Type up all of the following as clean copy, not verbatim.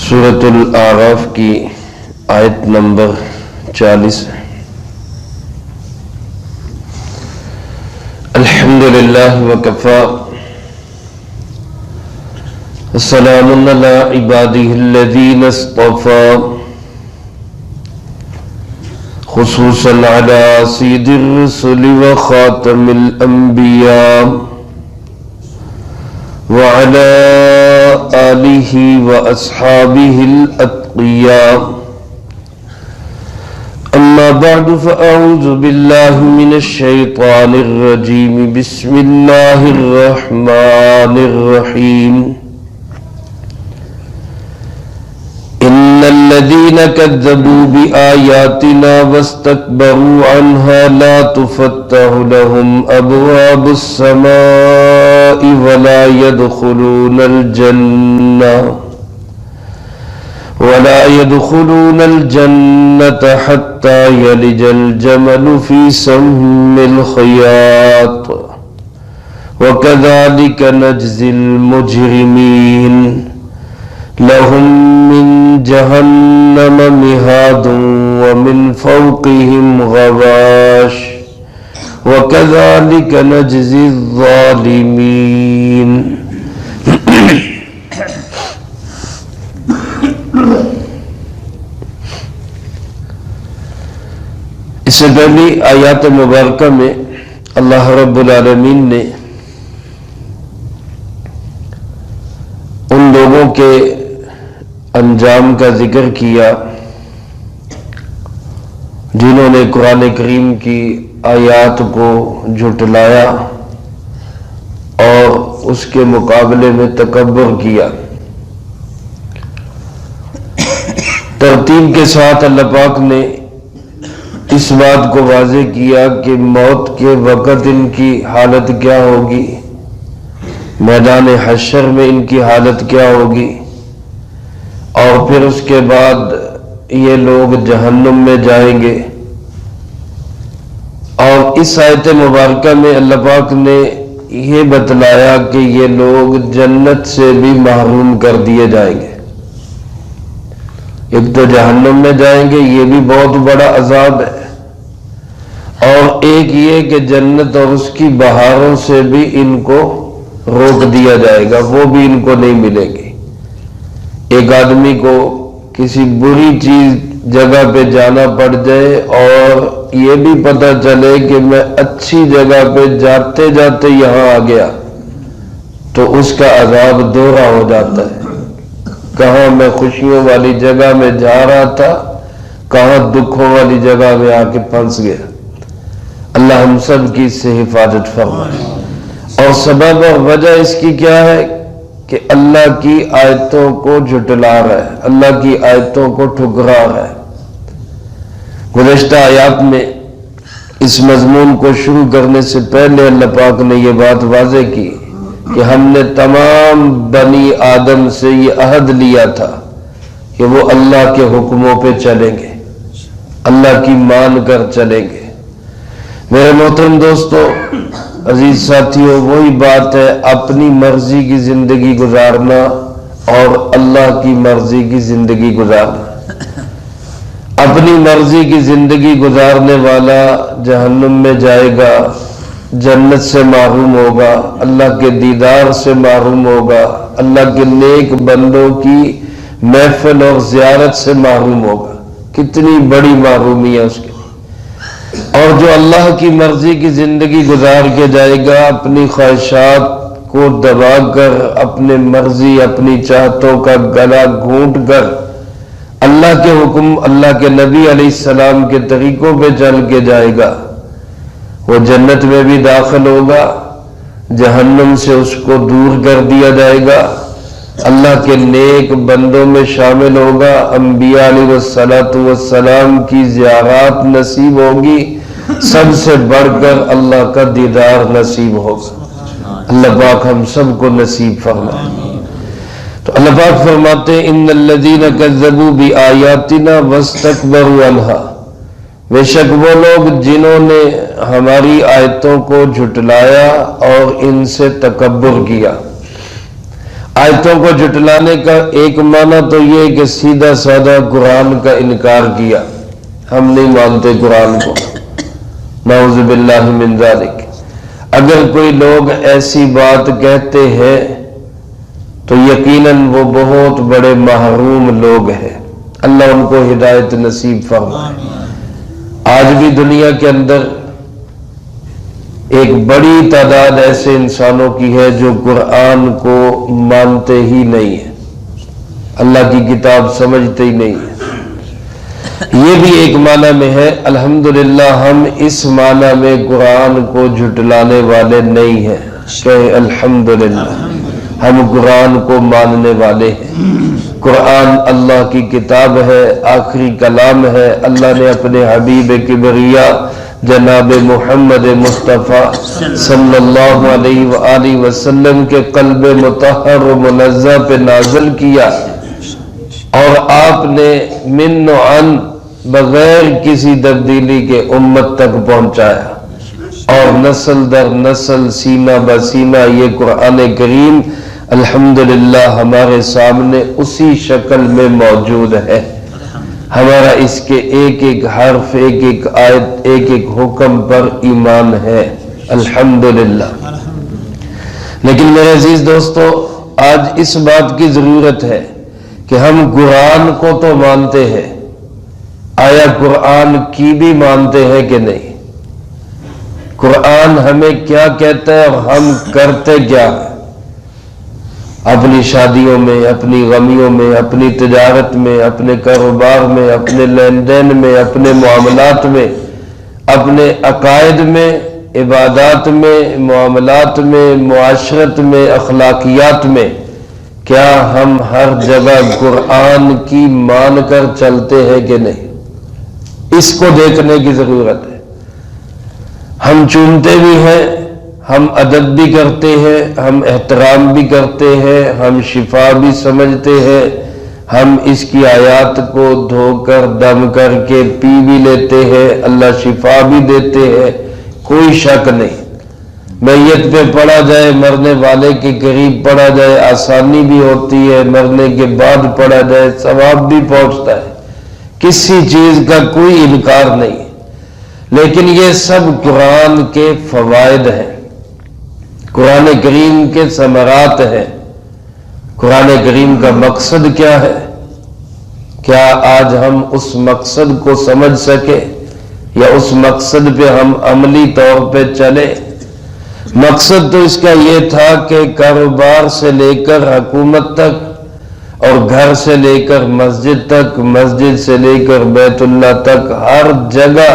سورۃ الاعراف کی آیت نمبر 40 الحمدللہ وکفا السلام علی عبادہ الذین اصطفى خصوصا علی سید الرسل وخاتم الانبیاء وعلى آلہ واصحابہ الاتقیاء اما بعد فاعوذ باللہ من الشیطان الرجیم بسم اللہ الرحمن الرحیم ان الذين كذبوا بآياتنا واستكبروا عنها لا تفتح لهم أبواب السماء ولا يدخلون الجنة حتى يلج الجمل في سم الخياط وكذلك نجزي المجرمين لهم من جهنم مهاد ومن فوقهم غواش وكذلك نجزي الظالمين اس سے پہلی آیات مبارکہ میں اللہ رب العالمین نے ان لوگوں کے انجام کا ذکر کیا جنہوں نے قرآن کریم کی آیات کو جھٹلایا اور اس کے مقابلے میں تکبر کیا۔ ترتیب کے ساتھ اللہ پاک نے اس بات کو واضح کیا کہ موت کے وقت ان کی حالت کیا ہوگی، میدان حشر میں ان کی حالت کیا ہوگی، اور پھر اس کے بعد یہ لوگ جہنم میں جائیں گے۔ اور اس آیت مبارکہ میں اللہ پاک نے یہ بتلایا کہ یہ لوگ جنت سے بھی محروم کر دیے جائیں گے۔ ایک تو جہنم میں جائیں گے، یہ بھی بہت بڑا عذاب ہے، اور ایک یہ کہ جنت اور اس کی بہاروں سے بھی ان کو روک دیا جائے گا، وہ بھی ان کو نہیں ملے گی۔ ایک آدمی کو کسی بری چیز جگہ پہ جانا پڑ جائے اور یہ بھی پتہ چلے کہ میں اچھی جگہ پہ جاتے جاتے یہاں آ گیا تو اس کا عذاب دوہرا ہو جاتا ہے۔ کہاں میں خوشیوں والی جگہ میں جا رہا تھا، کہاں دکھوں والی جگہ میں آ کے پھنس گیا۔ اللہ ہم سب کی اس سے حفاظت فرمائے۔ اور سبب اور وجہ اس کی کیا ہے کہ اللہ کی آیتوں کو جھٹلا رہا ہے، اللہ کی آیتوں کو ٹھکرا رہا ہے۔ گزشتہ آیات میں اس مضمون کو شروع کرنے سے پہلے اللہ پاک نے یہ بات واضح کی کہ ہم نے تمام بنی آدم سے یہ عہد لیا تھا کہ وہ اللہ کے حکموں پہ چلیں گے، اللہ کی مان کر چلیں گے۔ میرے محترم دوستو، عزیز ساتھیوں، وہی بات ہے اپنی مرضی کی زندگی گزارنا اور اللہ کی مرضی کی زندگی گزارنا۔ اپنی مرضی کی زندگی گزارنے والا جہنم میں جائے گا، جنت سے محروم ہوگا، اللہ کے دیدار سے محروم ہوگا، اللہ کے نیک بندوں کی محفل اور زیارت سے محروم ہوگا۔ کتنی بڑی محرومی ہے اس کی۔ اور جو اللہ کی مرضی کی زندگی گزار کے جائے گا، اپنی خواہشات کو دبا کر، اپنے مرضی اپنی چاہتوں کا گلا گھونٹ کر اللہ کے حکم، اللہ کے نبی علیہ السلام کے طریقوں پہ چل کے جائے گا، وہ جنت میں بھی داخل ہوگا، جہنم سے اس کو دور کر دیا جائے گا، اللہ کے نیک بندوں میں شامل ہوگا، انبیاء علیہ السلام کی زیارات نصیب ہوگی، سب سے بڑھ کر اللہ کا دیدار نصیب ہوگا۔ اللہ پاک ہم سب کو نصیب فرمائے۔ تو اللہ پاک فرماتے ہیں ان الذین کذبوا بآیاتنا واستکبروا عنہا، بے شک وہ لوگ جنہوں نے ہماری آیتوں کو جھٹلایا اور ان سے تکبر کیا۔ آیتوں کو جھٹلانے کا ایک معنی تو یہ کہ سیدھا سادہ قرآن کا انکار کیا، ہم نہیں مانتے قرآن کو، نعوذ باللہ من ذالک۔ اگر کوئی لوگ ایسی بات کہتے ہیں تو یقیناً وہ بہت بڑے محروم لوگ ہیں، اللہ ان کو ہدایت نصیب فرمائے۔ آج بھی دنیا کے اندر ایک بڑی تعداد ایسے انسانوں کی ہے جو قرآن کو مانتے ہی نہیں ہیں، اللہ کی کتاب سمجھتے ہی نہیں ہیں۔ یہ بھی ایک معنی میں ہے۔ الحمدللہ ہم اس معنی میں قرآن کو جھٹلانے والے نہیں ہیں، کہ الحمدللہ ہم قرآن کو ماننے والے ہیں۔ قرآن اللہ کی کتاب ہے، آخری کلام ہے۔ اللہ نے اپنے حبیب کبریا جناب محمد مصطفیٰ صلی اللہ علیہ وآلہ وسلم کے قلب مطہر و منزہ پہ نازل کیا، اور آپ نے من و عن بغیر کسی تبدیلی کے امت تک پہنچایا، اور نسل در نسل سینہ بہ سینہ یہ قرآن کریم الحمدللہ ہمارے سامنے اسی شکل میں موجود ہے۔ ہمارا اس کے ایک ایک حرف، ایک ایک آیت، ایک ایک حکم پر ایمان ہے، الحمدللہ۔ لیکن میرے عزیز دوستو، آج اس بات کی ضرورت ہے کہ ہم قرآن کو تو مانتے ہیں، آیا قرآن کی بھی مانتے ہیں کہ نہیں؟ قرآن ہمیں کیا کہتا ہے اور ہم کرتے کیا ہیں؟ اپنی شادیوں میں، اپنی غمیوں میں، اپنی تجارت میں، اپنے کاروبار میں، اپنے لین دین میں، اپنے معاملات میں، اپنے عقائد میں، عبادات میں، معاملات میں، معاشرت میں، اخلاقیات میں، کیا ہم ہر جگہ قرآن کی مان کر چلتے ہیں کہ نہیں؟ اس کو دیکھنے کی ضرورت ہے۔ ہم چونتے بھی ہیں، ہم ادب بھی کرتے ہیں، ہم احترام بھی کرتے ہیں، ہم شفا بھی سمجھتے ہیں، ہم اس کی آیات کو دھو کر دم کر کے پی بھی لیتے ہیں، اللہ شفا بھی دیتے ہیں، کوئی شک نہیں۔ میت پہ پڑا جائے، مرنے والے کے قریب پڑا جائے، آسانی بھی ہوتی ہے، مرنے کے بعد پڑا جائے ثواب بھی پہنچتا ہے، کسی چیز کا کوئی انکار نہیں۔ لیکن یہ سب قرآن کے فوائد ہیں، قرآن کریم کے ثمرات ہیں۔ قرآن کریم کا مقصد کیا ہے؟ کیا آج ہم اس مقصد کو سمجھ سکے یا اس مقصد پہ ہم عملی طور پہ چلے؟ مقصد تو اس کا یہ تھا کہ کاروبار سے لے کر حکومت تک، اور گھر سے لے کر مسجد تک، مسجد سے لے کر بیت اللہ تک، ہر جگہ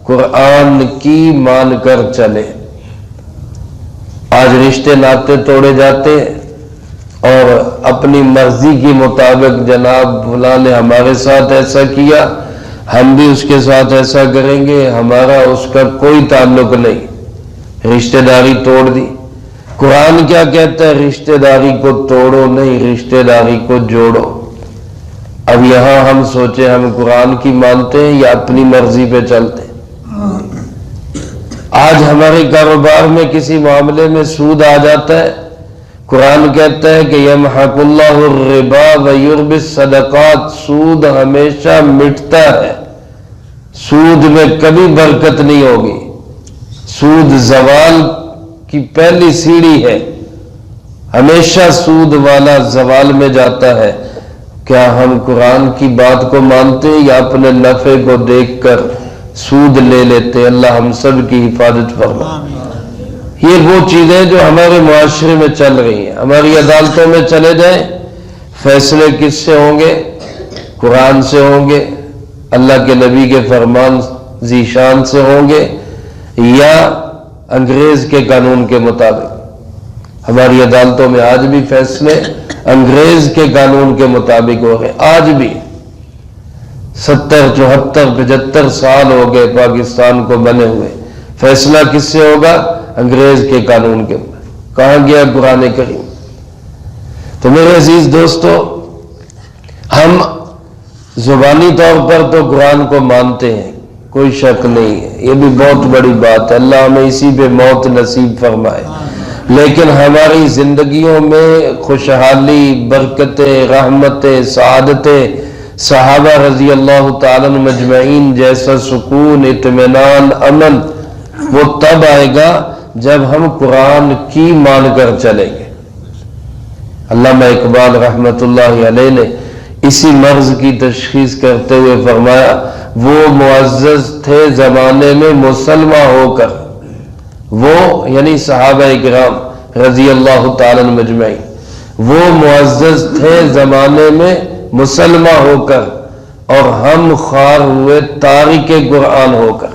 قرآن کی مان کر چلے۔ آج رشتے ناطے توڑے جاتے ہیں اور اپنی مرضی کے مطابق جناب فلاں نے ہمارے ساتھ ایسا کیا، ہم بھی اس کے ساتھ ایسا کریں گے، ہمارا اس کا کوئی تعلق نہیں، رشتے داری توڑ دی۔ قرآن کیا کہتا ہے؟ رشتے داری کو توڑو نہیں، رشتے داری کو جوڑو۔ اب یہاں ہم سوچیں ہم قرآن کی مانتے ہیں یا اپنی مرضی پہ چلتے ہیں؟ آج ہمارے کاروبار میں کسی معاملے میں سود آ جاتا ہے، قرآن کہتا ہے کہ یمحق اللہ الربا ویربی الصدقات، سود ہمیشہ مٹتا ہے، سود میں کبھی برکت نہیں ہوگی، سود زوال کی پہلی سیڑھی ہے، ہمیشہ سود والا زوال میں جاتا ہے۔ کیا ہم قرآن کی بات کو مانتے ہیں یا اپنے نفع کو دیکھ کر سود لے لیتے؟ اللہ ہم سب کی حفاظت فرمائے۔ یہ وہ چیزیں جو ہمارے معاشرے میں چل رہی ہیں۔ ہماری عدالتوں میں چلے جائیں، فیصلے کس سے ہوں گے؟ قرآن سے ہوں گے، اللہ کے نبی کے فرمان ذیشان سے ہوں گے، یا انگریز کے قانون کے مطابق؟ ہماری عدالتوں میں آج بھی فیصلے انگریز کے قانون کے مطابق ہو گئے، آج بھی 70 74 75 سال ہو گئے پاکستان کو بنے ہوئے، فیصلہ کس سے ہوگا؟ انگریز کے قانون کے۔ کہاں گیا قرآن کریم؟ تو میرے عزیز دوستو، ہم زبانی طور پر تو قرآن کو مانتے ہیں، کوئی شک نہیں ہے، یہ بھی بہت بڑی بات ہے، اللہ ہمیں اسی پہ موت نصیب فرمائے۔ لیکن ہماری زندگیوں میں خوشحالی، برکتیں، رحمتیں، سعادتیں، صحابہ رضی اللہ تعالیٰ عنہ مجمعین جیسا سکون، اطمینان، امن وہ تب آئے گا جب ہم قرآن کی مان کر چلیں گے۔ علامہ اقبال رحمت اللہ علیہ نے اسی مرض کی تشخیص کرتے ہوئے فرمایا، وہ معزز تھے زمانے میں مسلمہ ہو کر، وہ یعنی صحابہ کرام رضی اللہ تعالیٰ مجمعین، وہ معزز تھے زمانے میں مسلمہ ہو کر، اور ہم خوار ہوئے تارک قرآن ہو کر۔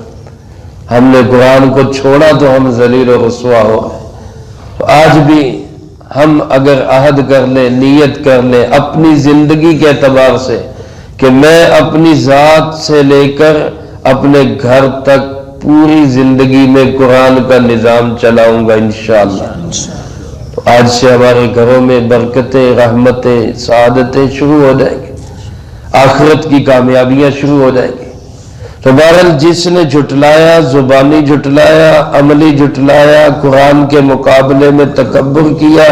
ہم نے قرآن کو چھوڑا تو ہم ذلیل و رسوا ہو گئے۔ آج بھی ہم اگر عہد کر لیں، نیت کر لیں اپنی زندگی کے اعتبار سے کہ میں اپنی ذات سے لے کر اپنے گھر تک پوری زندگی میں قرآن کا نظام چلاؤں گا انشاءاللہ، تو آج سے ہمارے گھروں میں برکتیں، رحمتیں، سعادتیں شروع ہو جائیں گی، آخرت کی کامیابیاں شروع ہو جائیں گی۔ تو بہرحال جس نے جھٹلایا، زبانی جھٹلایا، عملی جھٹلایا، قرآن کے مقابلے میں تکبر کیا،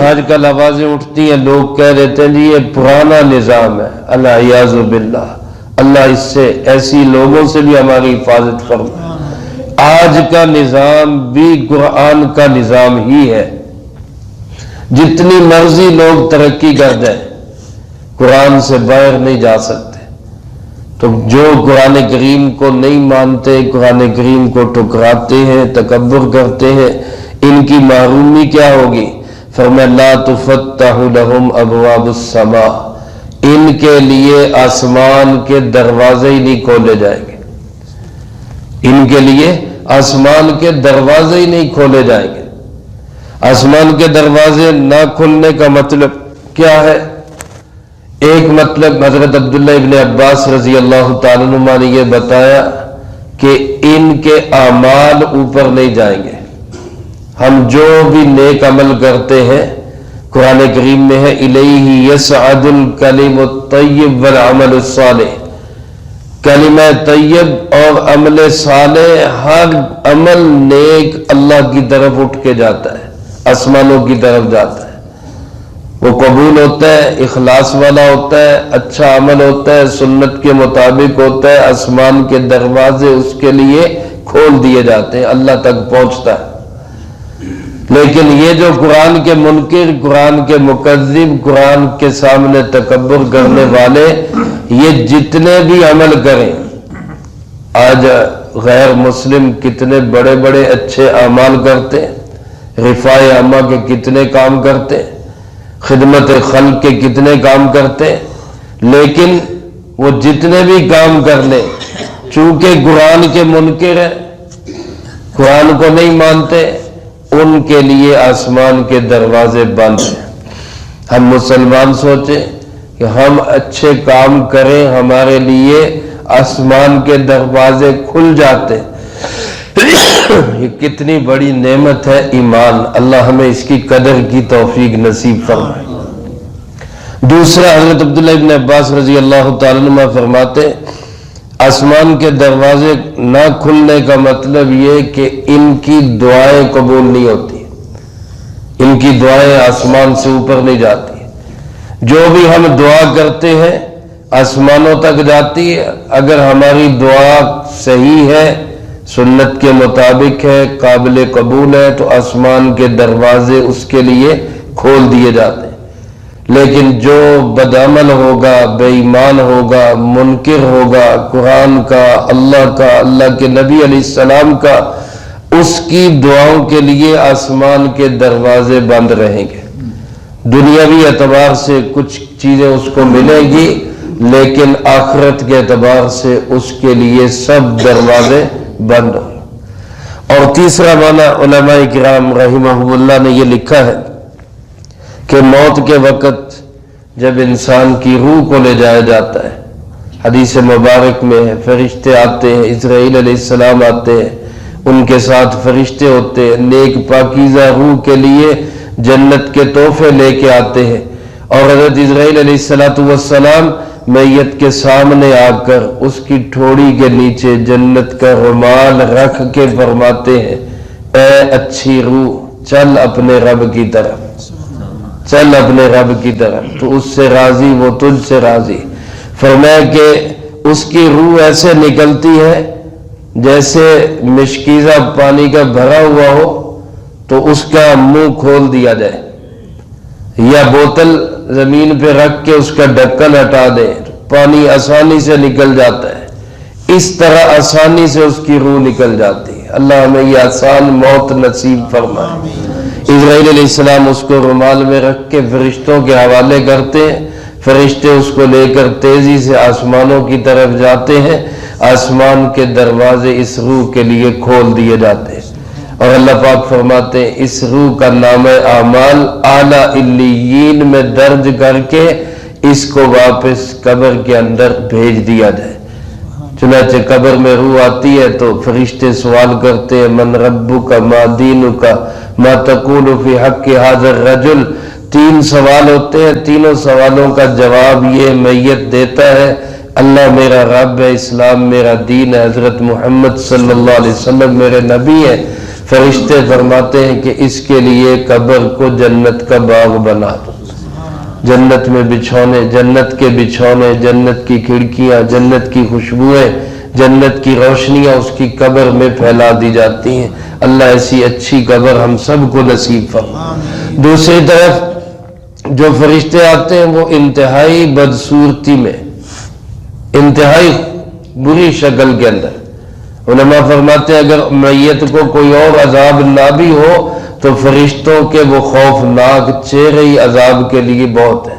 آج کل آوازیں اٹھتی ہیں، لوگ کہہ دیتے ہیں جی یہ پرانا نظام ہے، العیاذ باللہ، اللہ اس سے ایسی لوگوں سے بھی ہماری حفاظت فرمائے۔ آج کا نظام بھی قرآن کا نظام ہی ہے، جتنی مرضی لوگ ترقی کر دیں قرآن سے باہر نہیں جا سکتے۔ تو جو قرآن کریم کو نہیں مانتے، قرآن کریم کو ٹکراتے ہیں، تکبر کرتے ہیں، ان کی محرومی کیا ہوگی؟ فرمایا لا تفتح لهم ابواب السماء، ان کے لیے آسمان کے دروازے ہی نہیں کھولے جائیں گے، ان کے لیے آسمان کے دروازے ہی نہیں کھولے جائیں گے۔ آسمان کے دروازے نہ کھلنے کا مطلب کیا ہے؟ ایک مطلب حضرت عبداللہ ابن عباس رضی اللہ تعالیٰ عنہ نے یہ بتایا کہ ان کے اعمال اوپر نہیں جائیں گے۔ ہم جو بھی نیک عمل کرتے ہیں، قرآن کریم میں ہے الیہ یصعد الکلم الطیب والعمل الصالح، کلمہ طیب اور عمل صالح، ہر عمل نیک اللہ کی طرف اٹھ کے جاتا ہے، آسمانوں کی طرف جاتا ہے، وہ قبول ہوتا ہے، اخلاص والا ہوتا ہے، اچھا عمل ہوتا ہے، سنت کے مطابق ہوتا ہے، آسمان کے دروازے اس کے لیے کھول دیے جاتے ہیں، اللہ تک پہنچتا ہے۔ لیکن یہ جو قرآن کے منکر، قرآن کے مکذب، قرآن کے سامنے تکبر کرنے والے، یہ جتنے بھی عمل کریں، آج غیر مسلم کتنے بڑے بڑے اچھے اعمال کرتے ہیں، رفاع عامہ کے کتنے کام کرتے ہیں، خدمت خلق کے کتنے کام کرتے ہیں، لیکن وہ جتنے بھی کام کر لیں چونکہ قرآن کے منکر ہیں، قرآن کو نہیں مانتے، ان کے لیے آسمان کے دروازے بند ہیں۔ ہم مسلمان سوچیں کہ ہم اچھے کام کریں، ہمارے لیے آسمان کے دروازے کھل جاتے، یہ کتنی بڑی نعمت ہے ایمان، اللہ ہمیں اس کی قدر کی توفیق نصیب فرمائے۔ دوسرا حضرت عبداللہ ابن عباس رضی اللہ تعالیٰ عنہ فرماتے آسمان کے دروازے نہ کھلنے کا مطلب یہ کہ ان کی دعائیں قبول نہیں ہوتی، ان کی دعائیں آسمان سے اوپر نہیں جاتی، جو بھی ہم دعا کرتے ہیں آسمانوں تک جاتی ہے، اگر ہماری دعا صحیح ہے، سنت کے مطابق ہے، قابل قبول ہے، تو آسمان کے دروازے اس کے لیے کھول دیے جاتے ہیں۔ لیکن جو بدعمل ہوگا، بے ایمان ہوگا، منکر ہوگا قرآن کا، اللہ کے نبی علیہ السلام کا، اس کی دعاؤں کے لیے آسمان کے دروازے بند رہیں گے۔ دنیاوی اعتبار سے کچھ چیزیں اس کو ملیں گی، لیکن آخرت کے اعتبار سے اس کے لیے سب دروازے بند ہوں۔ اور تیسرا معنی علماء کرام رحمہ اللہ نے یہ لکھا ہے کہ موت کے وقت جب انسان کی روح کو لے جایا جاتا ہے، حدیث مبارک میں ہے، فرشتے آتے ہیں، اسرائیل علیہ السلام آتے ہیں، ان کے ساتھ فرشتے ہوتے ہیں، نیک پاکیزہ روح کے لیے جنت کے تحفے لے کے آتے ہیں، اور حضرت اسرائیل علیہ السلام میت کے سامنے آ کر اس کی ٹھوڑی کے نیچے جنت کا رومال رکھ کے فرماتے ہیں اے اچھی روح چل اپنے رب کی طرف، چل اپنے رب کی طرف، تو اس سے راضی وہ تجھ سے راضی۔ فرمایا کہ اس کی روح ایسے نکلتی ہے جیسے مشکیزہ پانی کا بھرا ہوا ہو تو اس کا منہ کھول دیا جائے، یا بوتل زمین پہ رکھ کے اس کا ڈھکن ہٹا دے، پانی آسانی سے نکل جاتا ہے، اس طرح آسانی سے اس کی روح نکل جاتی ہے۔ اللہ ہمیں یہ آسان موت نصیب فرمائے۔ اسرائیل علیہ السلام اس کو رومال میں رکھ کے فرشتوں کے حوالے کرتے ہیں، فرشتے اس کو لے کر تیزی سے آسمانوں کی طرف جاتے ہیں، آسمان کے دروازے اس روح کے لیے کھول دیے جاتے ہیں، اور اللہ پاک فرماتے ہیں اس روح کا نام اعمال اعلیٰ علیین میں درج کر کے اس کو واپس قبر کے اندر بھیج دیا جائے۔ چنانچہ قبر میں روح آتی ہے تو فرشتے سوال کرتے ہیں من ربک ما دینک ما تقول فی حق ھذا الرجل، 3 سوال ہوتے ہیں، تینوں سوالوں کا جواب یہ میت دیتا ہے اللہ میرا رب ہے، اسلام میرا دین ہے، حضرت محمد صلی اللہ علیہ وسلم میرے نبی ہے۔ فرشتے فرماتے ہیں کہ اس کے لیے قبر کو جنت کا باغ بنا دو، جنت میں بچھونے، جنت کے بچھونے، جنت کی کھڑکیاں، جنت کی خوشبوئیں، جنت کی روشنیاں اس کی قبر میں پھیلا دی جاتی ہیں۔ اللہ ایسی اچھی قبر ہم سب کو نصیب فرمائے۔ دوسری طرف جو فرشتے آتے ہیں وہ انتہائی بدصورتی میں، انتہائی بری شکل کے اندر، علماء فرماتے ہیں اگر میت کو کوئی اور عذاب نہ بھی ہو تو فرشتوں کے وہ خوفناک چہرے ہی عذاب کے لیے بہت ہے،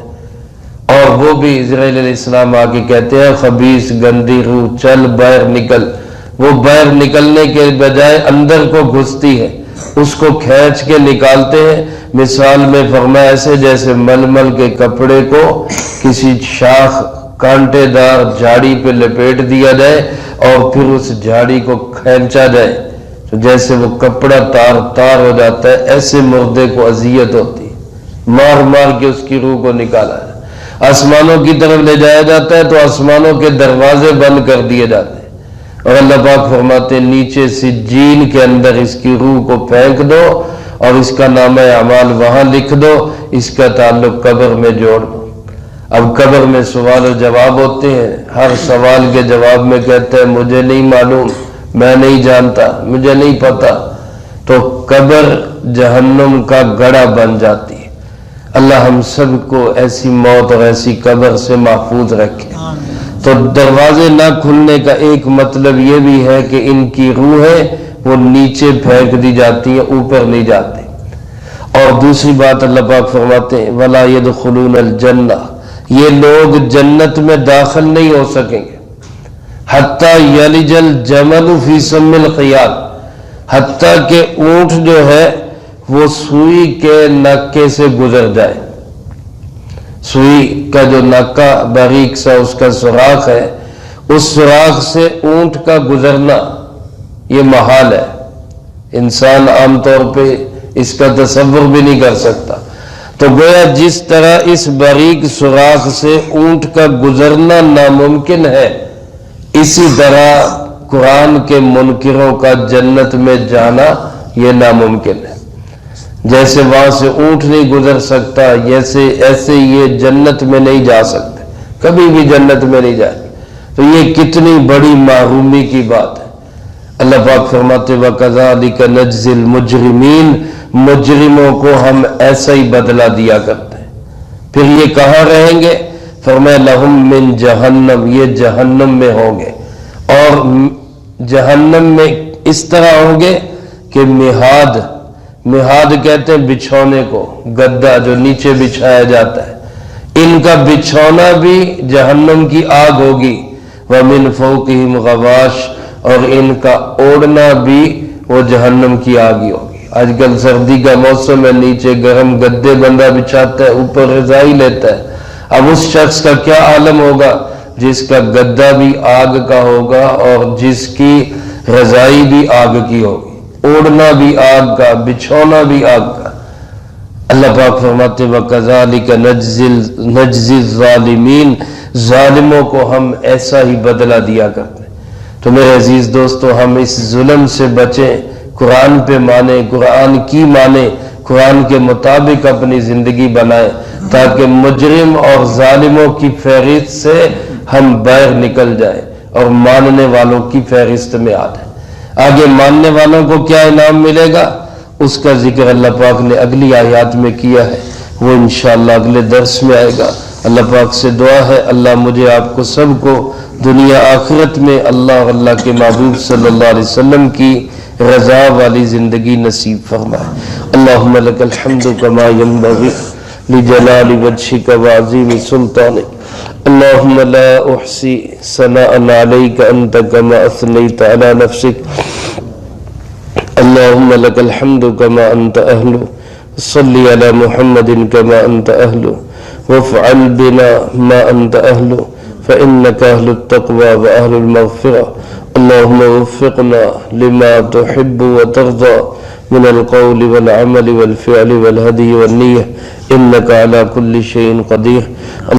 اور وہ بھی اسرائیل علیہ السلام آ کے کہتے ہیں خبیث گندی روح چل باہر نکل، وہ باہر نکلنے کے بجائے اندر کو گھستی ہے، اس کو کھینچ کے نکالتے ہیں۔ مثال میں فرمایا ایسے جیسے ململ کے کپڑے کو کسی شاخ کانٹے دار جھاڑی پہ لپیٹ دیا جائے اور پھر اس جھاڑی کو کھینچا جائے تو جیسے وہ کپڑا تار تار ہو جاتا ہے، ایسے مردے کو اذیت ہوتی، مار مار کے اس کی روح کو نکالا جائے، آسمانوں کی طرف لے جایا جاتا ہے تو آسمانوں کے دروازے بند کر دیے جاتے ہیں، اور اللہ پاک فرماتے ہیں نیچے سجین کے اندر اس کی روح کو پھینک دو اور اس کا نامہ اعمال وہاں لکھ دو، اس کا تعلق قبر میں جوڑ دو۔ اب قبر میں سوال و جواب ہوتے ہیں، ہر سوال کے جواب میں کہتا ہے مجھے نہیں معلوم، میں نہیں جانتا، مجھے نہیں پتا، تو قبر جہنم کا گڑھا بن جاتی ہے۔ اللہ ہم سب کو ایسی موت اور ایسی قبر سے محفوظ رکھے۔ تو دروازے نہ کھلنے کا ایک مطلب یہ بھی ہے کہ ان کی روحیں وہ نیچے پھینک دی جاتی ہیں، اوپر نہیں جاتے۔ اور دوسری بات اللہ پاک فرماتے ہیں وَلَا يَدْخُلُونَ الْجَنَّةَ، یہ لوگ جنت میں داخل نہیں ہو سکیں گے حتیٰ یلج الجمل فی سم الخیاط، حتیٰ کہ اونٹ جو ہے وہ سوئی کے ناکے سے گزر جائے۔ سوئی کا جو ناکا باریک سا اس کا سوراخ ہے، اس سوراخ سے اونٹ کا گزرنا یہ محال ہے، انسان عام طور پہ اس کا تصور بھی نہیں کر سکتا۔ تو گویا جس طرح اس باریک سوراخ سے اونٹ کا گزرنا ناممکن ہے، اسی طرح قرآن کے منکروں کا جنت میں جانا یہ ناممکن ہے۔ جیسے وہاں سے اونٹ نہیں گزر سکتا، ایسے یہ جنت میں نہیں جا سکتے، کبھی بھی جنت میں نہیں جائے۔ تو یہ کتنی بڑی محرومی کی بات ہے۔ اللہ پاک فرماتے وَكَذَلِكَ نَجْزِي الْمُجْرِمِينَ، مجرموں کو ہم ایسا ہی بدلہ دیا کرتے ہیں۔ پھر یہ کہاں رہیں گے؟ فرمایا لَهُم مِّن جہنم، یہ جہنم میں ہوں گے، اور جہنم میں اس طرح ہوں گے کہ مہاد کہتے ہیں بچھونے کو، گدا جو نیچے بچھایا جاتا ہے، ان کا بچھونا بھی جہنم کی آگ ہوگی، وَمِن فَوْقِهِمْ غَوَاشٍ، اور ان کا اوڑھنا بھی وہ جہنم کی آگ ہی ہوگی۔ آج کل سردی کا موسم ہے، نیچے گرم گدے بندہ بچھاتا ہے، اوپر رضائی لیتا ہے۔ اب اس شخص کا کیا عالم ہوگا جس کا گدا بھی آگ کا ہوگا اور جس کی رضائی بھی آگ کی ہوگی، اوڑھنا بھی آگ کا، بچھونا بھی آگ کا۔ اللہ پاک فرماتے وَكَذَلِكَ نَجْزِي الظَّالِمِينَ، ظالموں کو ہم ایسا ہی بدلہ دیا کرتے ہیں۔ تو میرے عزیز دوستو، ہم اس ظلم سے بچیں قرآن پہ مانے، قرآن کی مانے، قرآن کے مطابق اپنی زندگی بنائیں، تاکہ مجرم اور ظالموں کی فہرست سے ہم باہر نکل جائیں اور ماننے والوں کی فہرست میں آ جائیں۔ آگے ماننے والوں کو کیا انعام ملے گا اس کا ذکر اللہ پاک نے اگلی آیات میں کیا ہے، وہ انشاءاللہ اگلے درس میں آئے گا۔ اللہ پاک سے دعا ہے اللہ مجھے آپ کو سب کو دنیا آخرت میں اللہ اور اللہ کے محبوب صلی اللہ علیہ وسلم کی رضا والی زندگی نصیب فرمائے۔ اللہم لک الحمد کما ینبغی لجلال وجہک وعظیم سلطانک، اللہم لا احصی ثناء علیک انت کما اثنیت علی نفسک، اللہم لک الحمد کما انت اہل، صلی علی محمد کما انت اہل، وافعل بنا ما انت اہل، فإنك أهل التقوى وأهل المغفرة، اللهم وفقنا لما تحب وترضى من القول والعمل والفعل والهدي والنية، إنك على كل شيء قدير۔